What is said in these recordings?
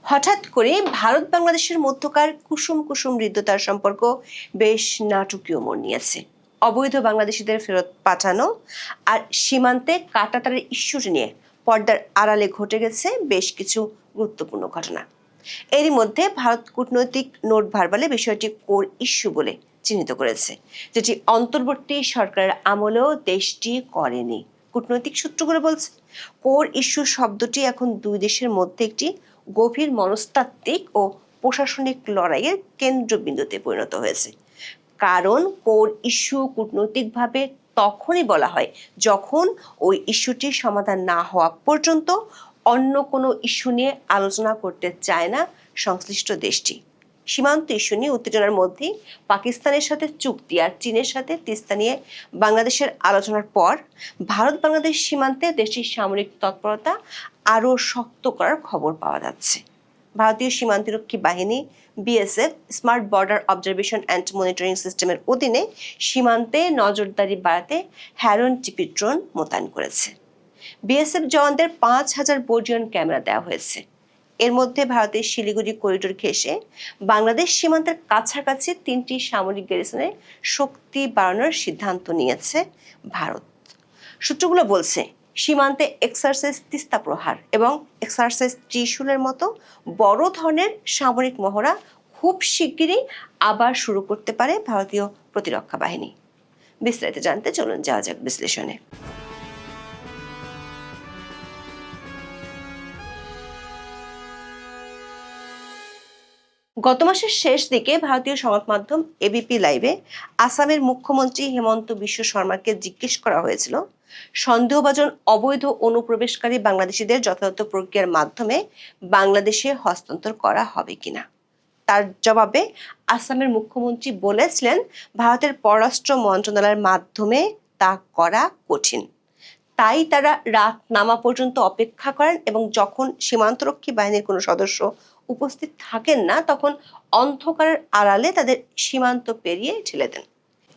হঠাৎ করে ভারত বাংলাদেশের মধ্যকার কুসুম কুসুম হৃদ্যতার সম্পর্ক বেশ নাটকীয় মোড় নিয়েছে। অবৈধ বাংলাদেশিদের ফেরত পাঠানো আর সীমান্তে কাঁটাতারের ইস্যুটি নিয়ে পর্দার আড়ালে ঘটে গেছে বেশ কিছু গুরুত্বপূর্ণ ঘটনা। এরই মধ্যে ভারত কূটনৈতিক নোট ভার্বালে বিষয়টি কোর ইস্যু বলে চিহ্নিত করেছে, যেটি অন্তর্বর্তী সরকারের আমলেও দেশটি করেনি। কূটনৈতিক সূত্রগুলো বলছে কোর ইস্যু শব্দটি এখন দুই দেশের মধ্যে একটি গভীর মনস্তাত্ত্বিক ও প্রশাসনিক লড়াইয়ের কেন্দ্রবিন্দুতে পরিণত হয়েছে। কারণ কোর ইস্যু কূটনৈতিকভাবে তখনই বলা হয় যখন ওই ইস্যুটির সমাধান না হওয়া পর্যন্ত অন্য কোনো ইস্যু নিয়ে আলোচনা করতে চায় না সংশ্লিষ্ট দেশটি। সীমান্ত ইস্যু নিয়ে উত্তেজনার মধ্যেই পাকিস্তানের সাথে চুক্তি আর চীনের সাথে তিস্তা নিয়ে বাংলাদেশের আলোচনার পর ভারত বাংলাদেশ সীমান্তে দেশটির সামরিক তৎপরতা আরও শক্ত করার খবর পাওয়া যাচ্ছে। ভারতীয় সীমান্তরক্ষী বাহিনী BSF smart border observation and monitoring সিস্টেমের অধীনে সীমান্তে নজরদারি বাড়াতে হ্যারন টিপি ড্রোন মোতায়েন করেছে। বিএসএফ জওয়ানদের 5,000 বোর্ডিয়ন ক্যামেরা দেওয়া হয়েছে। এর মধ্যে ভারতের শিলিগুড়ি করিডোর ঘেঁষে বাংলাদেশ সীমান্তের কাছাকাছি 3টি সামরিক গ্যারিসনে শক্তি বাড়ানোর সিদ্ধান্ত নিয়েছে ভারত। সূত্রগুলো বলছে সীমান্তে এক্সারসাইজ তিস্তা প্রহার এবং এক্সারসাইজ ত্রিশূলের মতো বড় ধরনের সামরিক মহড়া খুব শিগগিরই আবার শুরু করতে পারে ভারতীয় প্রতিরক্ষা বাহিনী। বিস্তারিত জানতে চলুন যাওয়া যাক বিশ্লেষণে। গত মাসের শেষ দিকে ভারতীয় সংবাদ মাধ্যম এবিপি লাইভে আসামের মুখ্যমন্ত্রী হেমন্ত বিশ্ব শর্মাকে জিজ্ঞেস করা হয়েছিল সন্দেহভাজন অবৈধ অনুপ্রবেশকারী বাংলাদেশিদের যথাযথ প্রক্রিয়ার মাধ্যমে বাংলাদেশে হস্তান্তর করা হবে কিনা। তার জবাবে আসামের মুখ্যমন্ত্রী বলেছিলেন ভারতের পররাষ্ট্র মন্ত্রণালয়ের মাধ্যমে তা করা কঠিন, তাই তারা রাত নামা পর্যন্ত অপেক্ষা করেন এবং যখন সীমান্তরক্ষী বাহিনীর কোনো সদস্য উপস্থিত থাকেন না তখন অন্ধকারের আড়ালে তাদের সীমান্ত পেরিয়ে ঠেলে দেন।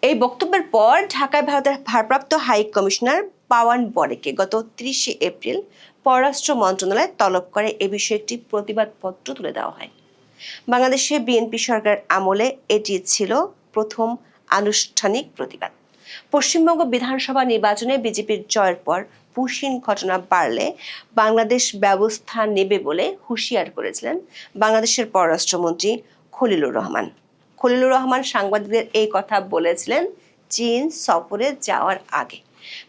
এই বক্তব্যের পর ঢাকায় ভারতের ভারপ্রাপ্ত হাই কমিশনার পাওয়ান বরেকে গত 30 এপ্রিল পররাষ্ট্র মন্ত্রণালয় তলব করে এ বিষয়ে একটি প্রতিবাদপত্র তুলে দেওয়া হয়। বাংলাদেশে বিএনপি সরকারের আমলে এটি ছিল প্রথম আনুষ্ঠানিক প্রতিবাদ। পশ্চিমবঙ্গ বিধানসভা নির্বাচনে বিজেপির জয়ের পর পুশিন ঘটনা বাড়লে বাংলাদেশ ব্যবস্থা নেবে বলে হুঁশিয়ার করেছিলেন বাংলাদেশের পররাষ্ট্রমন্ত্রী খলিলুর রহমান। খলিলুর রহমান সাংবাদিকদের এই কথা বলেছিলেন চীন সফরে যাওয়ার আগে।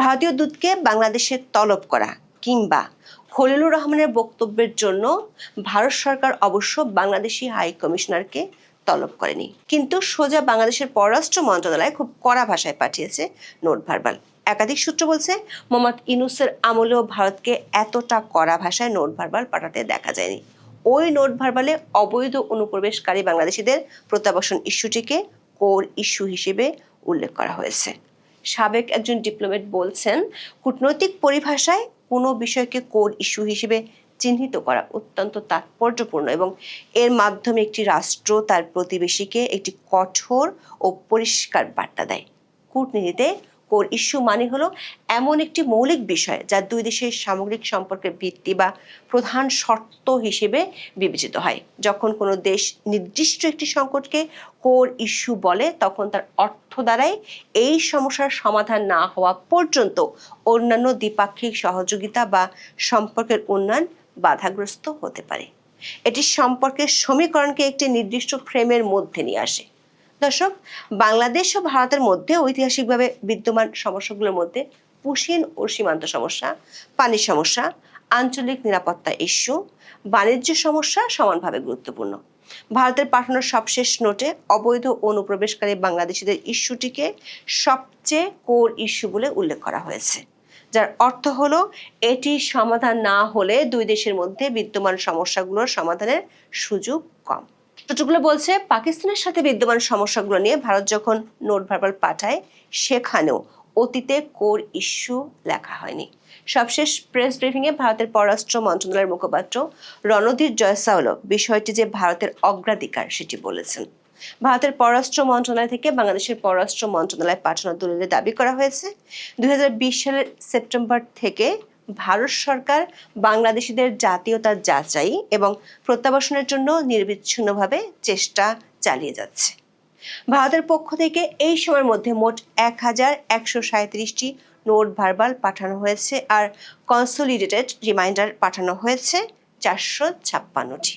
ভারতীয় দূতকে বাংলাদেশে তলব করা কিংবা খলিলুর রহমানের বক্তব্যের জন্য ভারত সরকার অবশ্য বাংলাদেশি হাই কমিশনারকে তলব করেনি, কিন্তু সোজা বাংলাদেশের পররাষ্ট্র মন্ত্রণালয় খুব কড়া ভাষায় পাঠিয়েছে নোট ভার্বাল। একাধিক সূত্র বলছে মোহাম্মদ ইউনূসের আমলেও ভারতকে এতটা কড়া ভাষায় নোট ভার্বাল পাঠাতে দেখা যায়নি। ওই নোট ভার্বালে অবৈধ অনুপ্রবেশকারী বাংলাদেশিদের প্রত্যাবাসন ইস্যুটিকে কোর ইস্যু হিসেবে উল্লেখ করা হয়েছে। সাবেক একজন ডিপ্লোম্যাট বলছেন কূটনৈতিক পরিভাষায় কোনো বিষয়কে কোর ইস্যু হিসেবে চিহ্নিত করা অত্যন্ত তাৎপর্যপূর্ণ এবং এর মাধ্যমে একটি রাষ্ট্র তার প্রতিবেশীকে একটি কঠোর ও পরিষ্কার বার্তা দেয়। কূটনীতিতে কোর ইস্যু মানে হলো এমন একটি মৌলিক বিষয় যা দুই দেশের সামগ্রিক সম্পর্কের ভিত্তি বা প্রধান শর্ত হিসেবে বিবেচিত হয়। যখন কোনো দেশ নির্দিষ্ট একটি সংকটকে কোর ইস্যু বলে তখন তার অর্থ দ্বারাই এই সমস্যার সমাধান না হওয়া পর্যন্ত অন্যান্য দ্বিপাক্ষিক সহযোগিতা বা সম্পর্কের উন্নয়ন বাধাগ্রস্ত হতে পারে। এটি সম্পর্কের সমীকরণকে একটি নির্দিষ্ট ফ্রেমের মধ্যে নিয়ে আসে। দর্শক, বাংলাদেশ ও ভারতের মধ্যে ঐতিহাসিকভাবে বিদ্যমান সমস্যাগুলোর মধ্যে পুশিন ও সীমান্ত সমস্যা, পানি সমস্যা, আঞ্চলিক নিরাপত্তা ইস্যু, বাণিজ্য সমস্যা সমানভাবে গুরুত্বপূর্ণ। ভারতের পাঠানো সবশেষ নোটে অবৈধ অনুপ্রবেশকারী বাংলাদেশিদের ইস্যুটিকে সবচেয়ে কোর ইস্যু বলে উল্লেখ করা হয়েছে, যার অর্থ হলো এটি সমাধান না হলে দুই দেশের মধ্যে বিদ্যমান সমস্যাগুলোর সমাধানের সুযোগ কম। সূত্রগুলো বলছে পাকিস্তানের সাথে বিদ্যমান সমস্যাগুলো নিয়ে ভারত যখন নোট ভার্বাল পাঠায় সেখানেও অতীতে কোর ইস্যু লেখা হয়নি। সবশেষ প্রেস ব্রিফিংয়ে ভারতের পররাষ্ট্র মন্ত্রণালয়ের মুখপাত্র রণধীর জয়সাওলা বিষয়টি যে ভারতের অগ্রাধিকার সেটি বলেছেন। ভারতের পররাষ্ট্র মন্ত্রণালয় থেকে বাংলাদেশের পররাষ্ট্র মন্ত্রণালয়ে পাঠানো দলিলে দাবি করা হয়েছে 2020 সালের সেপ্টেম্বর থেকে ভারত সরকার বাংলাদেশিদের জাতীয়তা যাচাই এবং প্রত্যাবাসনের জন্য নিরবিচ্ছিন্নভাবে চেষ্টা চালিয়ে যাচ্ছে। ভারতের পক্ষ থেকে এই সময়ের মধ্যে মোট 1137টি নোট ভার্বাল পাঠানো হয়েছে আর কনসোলিডেটেড রিমাইন্ডার পাঠানো হয়েছে 456টি।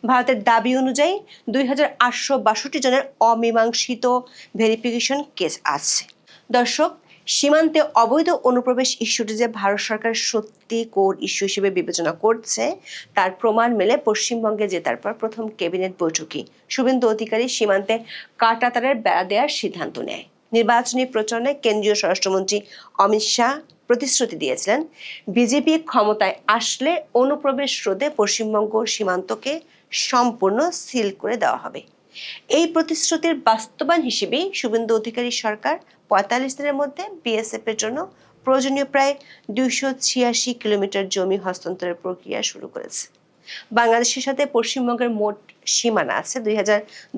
ভারতের দাবি অনুযায়ী 2862 জনের অমীমাংসিত ভেরিফিকেশন কেস আছে। দর্শক, সীমান্তে অবৈধ অনুপ্রবেশ ইস্যুটি যে ভারত সরকার সত্যি কোর ইস্যু হিসেবে বিবেচনা করছে তার প্রমাণ মেলে পশ্চিমবঙ্গে জেতার পর প্রথম ক্যাবিনেট বৈঠকে শুভেন্দু অধিকারী সীমান্তে কাঁটাতারের বেড়া দেওয়ার সিদ্ধান্ত নেয়। নির্বাচনী প্রচারণায় কেন্দ্রীয় স্বরাষ্ট্রমন্ত্রী অমিত শাহ প্রতিশ্রুতি দিয়েছিলেন, বিজেপি ক্ষমতায় আসলে অনুপ্রবেশ রোধে পশ্চিমবঙ্গ সীমান্তকে সম্পূর্ণ সিল করে দেওয়া হবে। এই প্রতিশ্রুতির বাস্তবায়ন হিসেবেই শুভেন্দু অধিকারী সরকার 45 দিনের মধ্যে বিএসএফ এর জন্য প্রয়োজনীয় প্রায় 286 কিলোমিটার জমি হস্তান্তরের প্রক্রিয়া শুরু করেছে। বাংলাদেশের সাথে পশ্চিমবঙ্গের মোট সীমানা আছে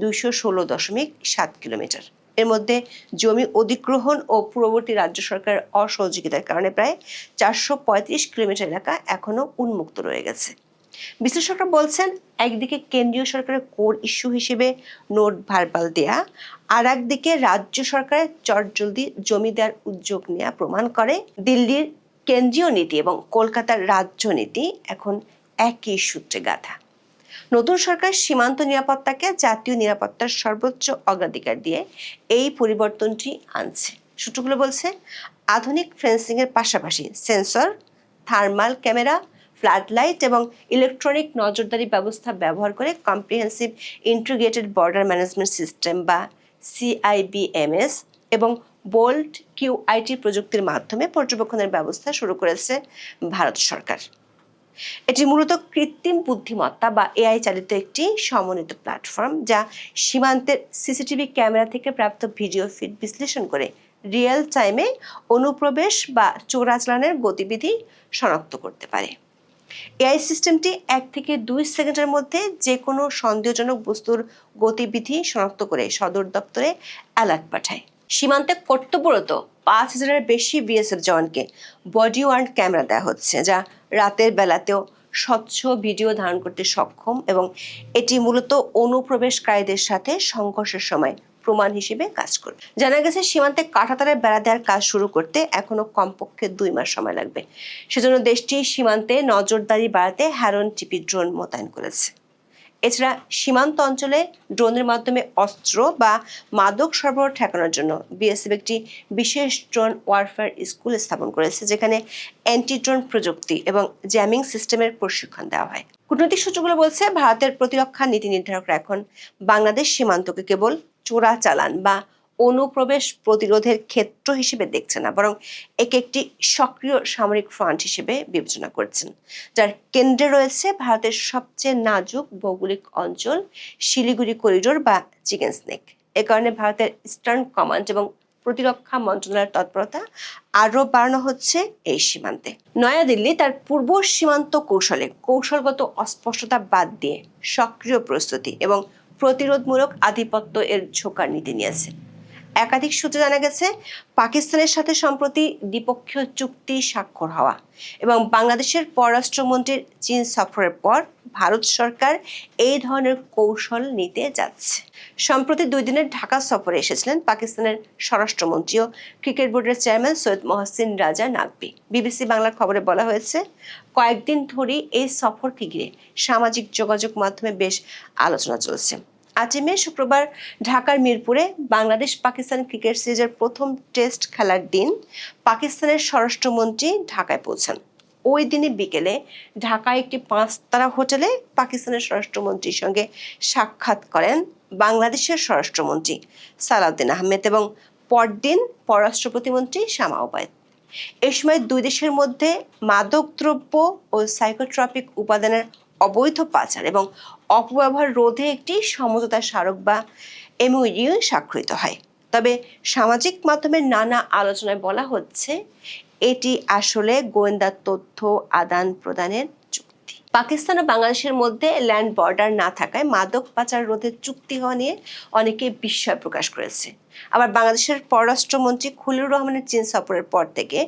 2216.7 কিলোমিটার। এর মধ্যে জমি অধিগ্রহণ ও পূর্ববর্তী রাজ্য সরকারের অসহযোগিতার কারণে প্রায় 435 কিলোমিটার এলাকা এখনো উন্মুক্ত রয়ে গেছে। বিশ্লেষকরা বলছেন, একদিকে কেন্দ্রীয় সরকারের কোর ইস্যু হিসেবে নোট ভার্বাল দেয়া, আর একদিকে রাজ্য সরকারের চটজলদি জমি দেওয়ার উদ্যোগ নেওয়া প্রমাণ করে দিল্লির কেন্দ্রীয় নীতি এবং কলকাতার রাজ্য নীতি এখন একই সূত্রে গাঁথা। নতুন সরকার সীমান্ত নিরাপত্তাকে জাতীয় নিরাপত্তার সর্বোচ্চ অগ্রাধিকার দিয়ে এই পরিবর্তনটি আনছে। সূত্রগুলো বলছে, আধুনিক ফেন্সিং এর পাশাপাশি sensor, thermal camera, flood light এবং ইলেকট্রনিক নজরদারি ব্যবস্থা ব্যবহার করে comprehensive integrated border management system বা CIBMS এবং বোল্ট QIT প্রযুক্তির মাধ্যমে পর্যবেক্ষণের ব্যবস্থা শুরু করেছে ভারত সরকার। এটি মূলত কৃত্রিম বুদ্ধিমত্তা বা AI চালিত একটি সমন্বিত প্ল্যাটফর্ম, যা সীমান্তের সিসিটিভি ক্যামেরা থেকে প্রাপ্ত ভিডিও ফিড বিশ্লেষণ করে রিয়েল টাইমে অনুপ্রবেশ বা চোরাচালানের গতিবিধি শনাক্ত করতে পারে। AI সিস্টেমটি 1 থেকে 2 সেকেন্ডের মধ্যে যে কোনো সন্দেহজনক বস্তুর গতিবিধি শনাক্ত করে সদর দপ্তরে অ্যালার্ট পাঠায়। সীমান্তে কর্তব্যরত 5000-এর বেশি বিএসএফ জওয়ানকে বডি ওয়ার্ন ক্যামেরা দেওয়া হচ্ছে, যা রাতের বেলাতেও স্বচ্ছ ভিডিও ধারণ করতে সক্ষম এবং এটি মূলত অনুপ্রবেশকারীদের সাথে সংঘর্ষের সময় প্রমাণ হিসেবে কাজ করবে। জানা গেছে, সীমান্তে কাঁটাতারের বেড়া দেওয়ার কাজ শুরু করতে এখনো কমপক্ষে 2 মাস সময় লাগবে। সেজন্য দেশটি সীমান্তে নজরদারি বাড়াতে হ্যারন টিপি ড্রোন মোতায়েন করেছে। এছাড়া সীমান্ত অঞ্চলে ড্রোনের মাধ্যমে অস্ত্র বা মাদক সরবরাহ ঠেকানোর জন্য বিএসএফ একটি বিশেষ ড্রোন ওয়ারফেয়ার স্কুল স্থাপন করেছে, যেখানে অ্যান্টি ড্রোন প্রযুক্তি এবং জ্যামিং সিস্টেমের প্রশিক্ষণ দেওয়া হয়। কূটনৈতিক সূত্রগুলো বলছে, ভারতের প্রতিরক্ষা নীতি নির্ধারকরা এখন বাংলাদেশ সীমান্তকে কেবল চোরাচালান বা অনুপ্রবেশ প্রতিরোধের ক্ষেত্র হিসেবে দেখছে না, বরং একে একটি সক্রিয় সামরিক ফ্রন্ট হিসেবে বিবেচনা করছেন, যার কেন্দ্রে রয়েছে ভারতের সবচেয়ে নাজুক ভৌগোলিক অঞ্চল শিলিগুড়ি করিডোর বা চিকেন স্নেক। এ কারণে ভারতের ইস্টার্ন কমান্ড এবং প্রতিরক্ষা মন্ত্রণালয়ের তৎপরতা আরও বাড়ানো হচ্ছে এই সীমান্তে। নয়াদিল্লি তার পূর্ব সীমান্ত কৌশলগত অস্পষ্টতা বাদ দিয়ে সক্রিয় প্রস্তুতি এবং প্রতিরোধমূলক আধিপত্য এর ঝোঁকার নীতি নিয়েছে। একাধিক সূত্রে জানা গেছে, পাকিস্তানের সাথে সম্প্রতি দ্বিপক্ষীয় চুক্তি স্বাক্ষর হওয়া এবং বাংলাদেশের পররাষ্ট্রমন্ত্রীর চীন সফরের পর ভারত সরকার এই ধরনের কৌশল নিতে যাচ্ছে। সম্প্রতি 2 দিনের ঢাকা সফরে এসেছিলেন পাকিস্তানের স্বরাষ্ট্রমন্ত্রী ও ক্রিকেট বোর্ডের চেয়ারম্যান সৈয়দ মহসিন রাজা নাকভি। বিবিসি বাংলার খবরে বলা হয়েছে, কয়েকদিন ধরেই এই সফরকে ঘিরে সামাজিক যোগাযোগ মাধ্যমে বেশ আলোচনা চলছে। 8 মে শুক্রবার ঢাকার মিরপুরে বাংলাদেশ পাকিস্তান ক্রিকেট সিরিজের প্রথম টেস্ট খেলার দিন পাকিস্তানের স্বরাষ্ট্রমন্ত্রী ঢাকায় পৌঁছান। ওই দিনই বিকেলে ঢাকায় একটি 5 তারা হোটেলে পাকিস্তানের স্বরাষ্ট্রমন্ত্রীর সঙ্গে সাক্ষাৎ করেন বাংলাদেশের স্বরাষ্ট্রমন্ত্রী সালাউদ্দিন আহমেদ এবং পরদিন পররাষ্ট্র প্রতিমন্ত্রী শামা ওবায়দ। এই সময় 2 দেশের মধ্যে মাদকদ্রব্য ও সাইকোট্রপিক উপাদানের অবৈধ পাচার এবং অপব্যবহার রোধে একটি সমঝোতা স্মারক বা MOU স্বাক্ষরিত হয়। তবে সামাজিক মাধ্যমের নানা আলোচনায় বলা হচ্ছে, এটি আসলে গোয়েন্দা তথ্য আদান প্রদানের চুক্তি। পাকিস্তান ও বাংলাদেশের মধ্যে ল্যান্ড বর্ডার না থাকায় মাদক পাচার রোধের চুক্তি হওয়া নিয়ে অনেকে বিস্ময় প্রকাশ করেছে। আবার বাংলাদেশের পররাষ্ট্রমন্ত্রী খলিলুর রহমানের চীন সফরের পর থেকে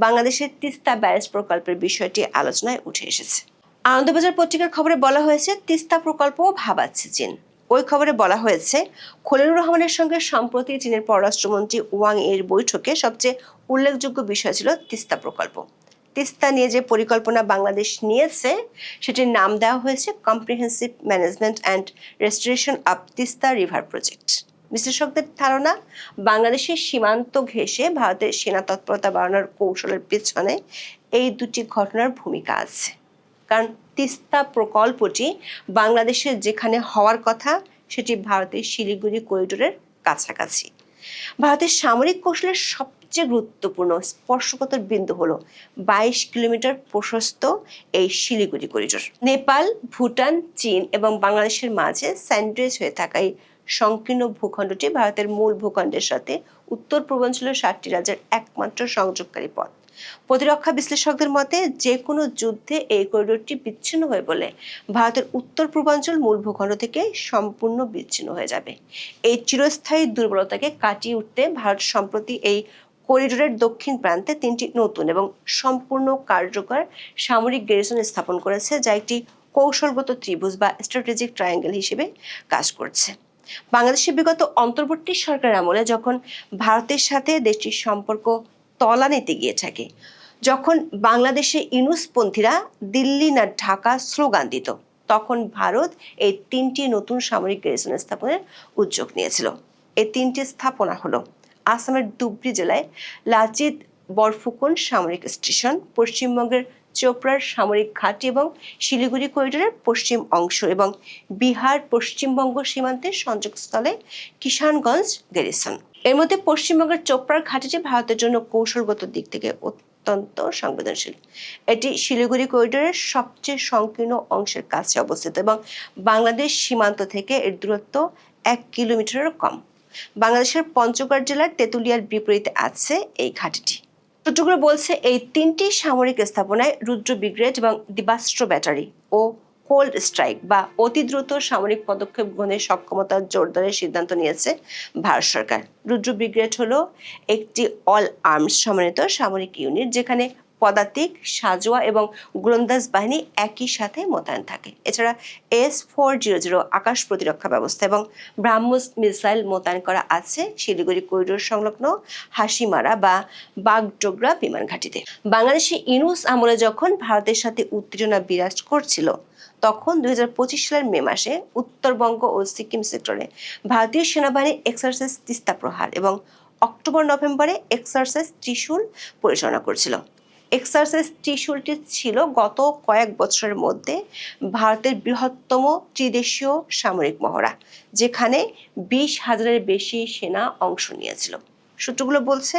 বাংলাদেশের তিস্তা ব্যারেজ প্রকল্পের বিষয়টি আলোচনায় উঠে এসেছে। আনন্দবাজার পত্রিকার খবরে বলা হয়েছে, তিস্তা প্রকল্পও ভাবাচ্ছে চীন। ওই খবরে বলা হয়েছে, খলিলুর রহমানের সঙ্গে সম্প্রতি চীনের পররাষ্ট্রমন্ত্রী ওয়াং এর বৈঠকে সবচেয়ে উল্লেখযোগ্য বিষয় ছিল তিস্তা প্রকল্প। তিস্তা নিয়ে যে পরিকল্পনা বাংলাদেশ নিয়েছে সেটির নাম দেওয়া হয়েছে comprehensive management and restoration of Teesta river project. বিশ্লেষকদের ধারণা, বাংলাদেশের সীমান্ত ঘেঁষে ভারতের সেনা তৎপরতা বাড়ানোর কৌশলের পেছনে এই দুটি ঘটনার ভূমিকা আছে। কারণ তিস্তা প্রকল্পটি বাংলাদেশের যেখানে হওয়ার কথা সেটি ভারতের শিলিগুড়ি করিডোরের কাছাকাছি। ভারতের সামরিক কৌশলের সবচেয়ে গুরুত্বপূর্ণ স্পর্শকাতর বিন্দু হলো 22 কিলোমিটার প্রশস্ত এই শিলিগুড়ি করিডোর। নেপাল, ভুটান, চীন এবং বাংলাদেশের মাঝে স্যান্ডউইচ হয়ে থাকা এই সংকীর্ণ ভূখণ্ডটি ভারতের মূল ভূখণ্ডের সাথে উত্তর পূর্বাঞ্চলের 7টি রাজ্যের একমাত্র সংযোগকারী পথ। প্রতিরক্ষা বিশ্লেষকদের মতে, যে কোনো যুদ্ধে এই করিডোরটি বিচ্ছিন্ন হয়ে পড়লে ভারতের উত্তর পূর্বাঞ্চল মূল ভূখণ্ড থেকে সম্পূর্ণ বিচ্ছিন্ন হয়ে যাবে। এই চিরস্থায়ী দুর্বলতাকে কাটিয়ে উঠতে ভারত সম্প্রতি এই করিডোরের দক্ষিণ প্রান্তে 3টি নতুন এবং সম্পূর্ণ কার্যকর সামরিক গ্যারিসন স্থাপন করেছে, যা একটি কৌশলগত ত্রিভুজ বা স্ট্র্যাটেজিক ট্রায়াঙ্গেল হিসেবে কাজ করছে। বাংলাদেশের বিগত অন্তর্বর্তী সরকার আমলে যখন ভারতের সাথে দেশটির সম্পর্ক তলানিতে গিয়ে থাকে, যখন বাংলাদেশে ইউনুসপন্থীরা দিল্লি না ঢাকা স্লোগান দিত, তখন ভারত এই 3টি নতুন সামরিক গ্যারিসন স্থাপনের উদ্যোগ নিয়েছিল। এই 3টি স্থাপনা হলো আসামের ধুবড়ী জেলায় লাচিত বরফুকন সামরিক স্টেশন, পশ্চিমবঙ্গের চোপড়ার সামরিক ঘাঁটি এবং শিলিগুড়ি করিডোরের পশ্চিম অংশ, এবং বিহার পশ্চিমবঙ্গ সীমান্তের সংযোগস্থলে কিষানগঞ্জ গ্যারিসন। এর মধ্যে পশ্চিমবঙ্গের চোপড়ার ঘাঁটিটি ভারতের জন্য কৌশলগত দিক থেকে অত্যন্ত সংবেদনশীল। এটি শিলিগুড়ি করিডোরের সবচেয়ে সংকীর্ণ অংশের কাছে অবস্থিত এবং বাংলাদেশ সীমান্ত থেকে এর দূরত্ব 1 কিলোমিটারেরও কম। বাংলাদেশের পঞ্চগড় জেলার তেঁতুলিয়ার বিপরীতে আছে এই ঘাঁটিটি। সূত্রগুলো বলছে, এই 3টি সামরিক স্থাপনায় রুদ্র ব্রিগেড এবং দিবাস্ত্র ব্যাটারি ও কোল্ড স্ট্রাইক বা অতি দ্রুত সামরিক পদক্ষেপ গ্রহণের সক্ষমতা জোরদারের সিদ্ধান্ত নিয়েছে ভারত সরকার। রুদ্র ব্রিগেড হলো একটি অল আর্মস সমন্বিত সামরিক ইউনিট, যেখানে পদাতিক, সাজোয়া এবং গোলন্দাজ বাহিনী একই সাথে মোতায়েন থাকে। এছাড়া S-400 আকাশ প্রতিরক্ষা ব্যবস্থা এবং ব্রাহ্মস মিসাইল মোতায়েন করা আছে শিলিগুড়ি করিডোর সংলগ্ন হাসিমারা বা বাগডোগরা বিমান ঘাঁটিতে। বাংলাদেশে ইউনুস আমলে যখন ভারতের সাথে উত্তেজনা বিরাজ করছিল, তখন 2025 সালের মে মাসে উত্তরবঙ্গ ও সিকিম সেক্টরে ভারতীয় সেনাবাহিনী এক্সারসাইজ তিস্তা প্রহার এবং অক্টোবর-নভেম্বরে এক্সারসাইজ ত্রিশূল পরিচালনা করছিল। এক্সারসাইজ ত্রিশূলটি ছিল গত কয়েক বছরের মধ্যে ভারতের বৃহত্তম ত্রিদেশীয় সামরিক মহড়া, যেখানে 20,000-এর বেশি সেনা অংশ নিয়েছিল। সূত্রগুলো বলছে,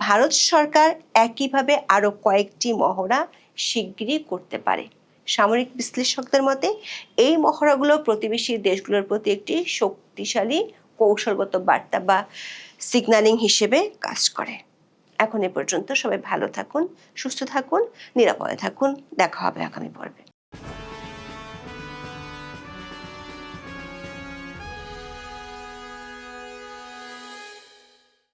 ভারত সরকার একইভাবে আরও কয়েকটি মহড়া শিগগিরই করতে পারে। সামরিক বিশ্লেষকদের মতে, এই মহড়াগুলো প্রতিবেশী দেশগুলোর প্রতি একটি শক্তিশালী কৌশলগত বার্তা বা সিগন্যালিং হিসেবে কাজ করে। এখন এ পর্যন্ত। সবাই ভালো থাকুন, সুস্থ থাকুন, নিরাপদে থাকুন। দেখা হবে আগামী পর্বে।